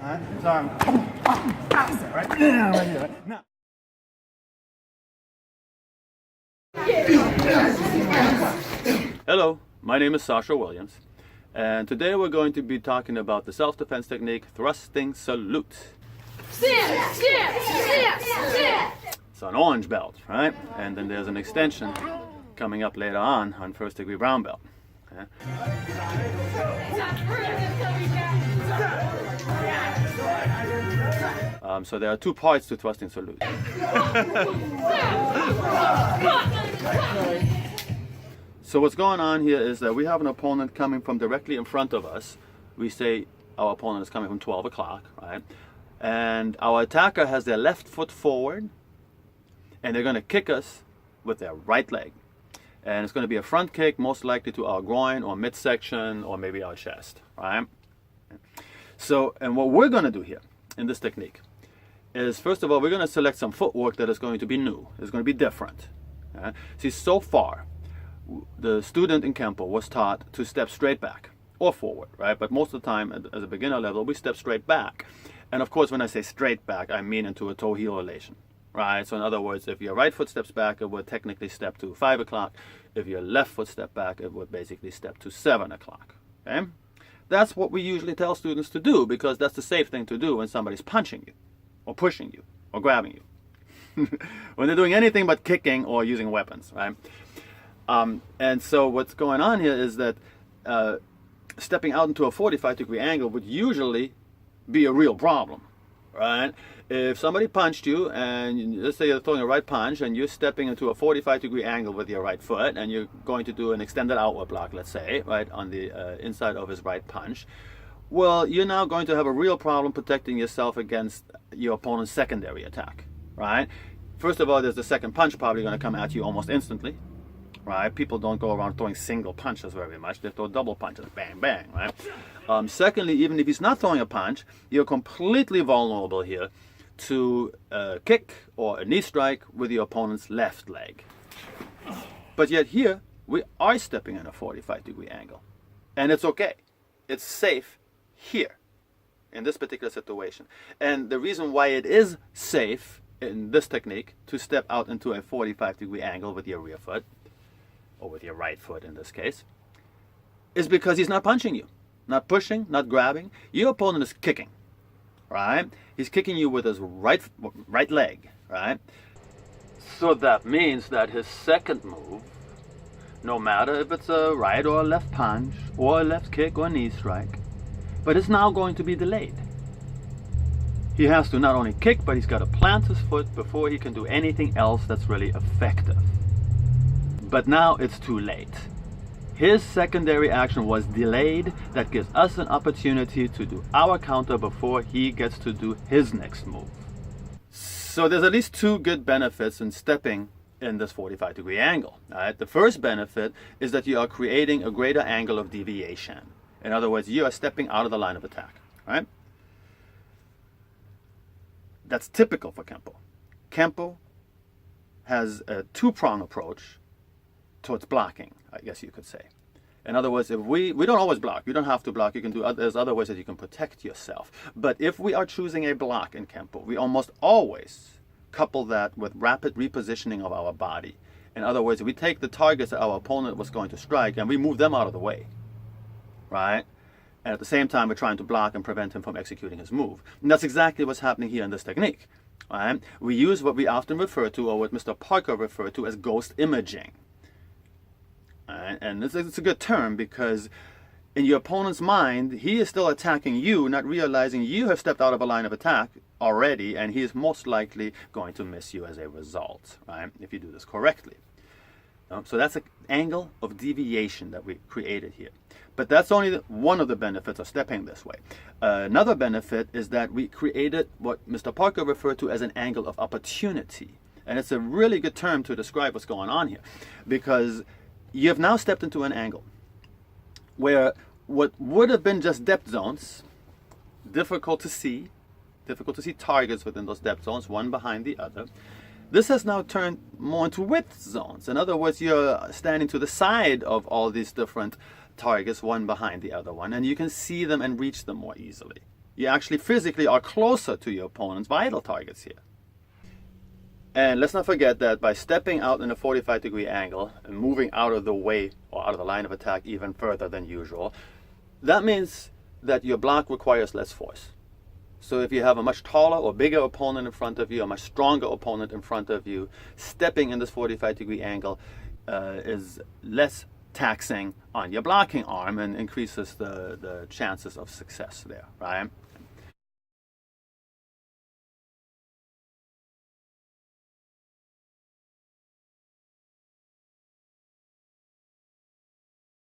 Right? So I'm opposite, right? Right here, right? Now. Hello, my name is Sascha Williams, and today we're going to be talking about the self-defense technique thrusting salute. It's an orange belt, right? And then there's an extension coming up later on first degree brown belt. Okay? So there are two parts to thrusting salute. So what's going on here is that we have an opponent coming from directly in front of us. We say our opponent is coming from 12 o'clock, right? And our attacker has their left foot forward, and they're going to kick us with their right leg. And it's going to be a front kick, most likely to our groin or midsection or maybe our chest, right? So, and what we're going to do here in this technique is, first of all, we're going to select some footwork that is going to be new. It's going to be different. Okay? See, so far, the student in Kenpo was taught to step straight back or forward, right? But most of the time, as a beginner level, we step straight back. And of course, when I say straight back, I mean into a toe-heel relation, right? So in other words, if your right foot steps back, it would technically step to 5 o'clock. If your left foot steps back, it would basically step to 7 o'clock, okay? That's what we usually tell students to do, because that's the safe thing to do when somebody's punching you or pushing you or grabbing you. When they're doing anything but kicking or using weapons, right? And so what's going on here is that stepping out into a 45-degree angle would usually be a real problem, right? If somebody punched you, and let's say you're throwing a right punch and you're stepping into a 45-degree angle with your right foot, and you're going to do an extended outward block, let's say, right, on the inside of his right punch, well, you're now going to have a real problem protecting yourself against your opponent's secondary attack, right? First of all, there's the second punch probably going to come at you almost instantly, right? People don't go around throwing single punches very much. They throw double punches, bang, bang, right? Secondly, even if he's not throwing a punch, you're completely vulnerable here to a kick or a knee strike with your opponent's left leg. But yet here, we are stepping in a 45-degree angle. And it's okay. It's safe here, in this particular situation. And the reason why it is safe in this technique to step out into a 45-degree angle with your rear foot, or with your right foot in this case, is because he's not punching you, not pushing, not grabbing. Your opponent is kicking, right? He's kicking you with his right leg, right? So that means that his second move, no matter if it's a right or a left punch, or a left kick or knee strike, but it's now going to be delayed. He has to not only kick, but he's got to plant his foot before he can do anything else that's really effective. But now it's too late. His secondary action was delayed. That gives us an opportunity to do our counter before he gets to do his next move. So there's at least two good benefits in stepping in this 45-degree angle. Right? The first benefit is that you are creating a greater angle of deviation. In other words, you are stepping out of the line of attack. Right? That's typical for Kenpo. Kenpo has a two-prong approach towards blocking, I guess you could say. In other words, if we don't always block. You don't have to block. You can do there's other ways that you can protect yourself. But if we are choosing a block in Kenpo, we almost always couple that with rapid repositioning of our body. In other words, we take the targets that our opponent was going to strike and we move them out of the way, right? And at the same time, we're trying to block and prevent him from executing his move. And that's exactly what's happening here in this technique. Right? We use what we often refer to, or what Mr. Parker referred to as ghost imaging. And it's a good term because in your opponent's mind, he is still attacking you, not realizing you have stepped out of a line of attack already, and he is most likely going to miss you as a result, right? If you do this correctly. So that's an angle of deviation that we created here. But that's only one of the benefits of stepping this way. Another benefit is that we created what Mr. Parker referred to as an angle of opportunity. And it's a really good term to describe what's going on here, because you have now stepped into an angle where what would have been just depth zones, difficult to see targets within those depth zones, one behind the other. This has now turned more into width zones. In other words, you're standing to the side of all these different targets, one behind the other one, and you can see them and reach them more easily. you actually physically are closer to your opponent's vital targets here. And let's not forget that by stepping out in a 45-degree angle and moving out of the way or out of the line of attack even further than usual, that means that your block requires less force. So if you have a much taller or bigger opponent in front of you, a much stronger opponent in front of you, stepping in this 45-degree angle is less taxing on your blocking arm and increases the chances of success there, right?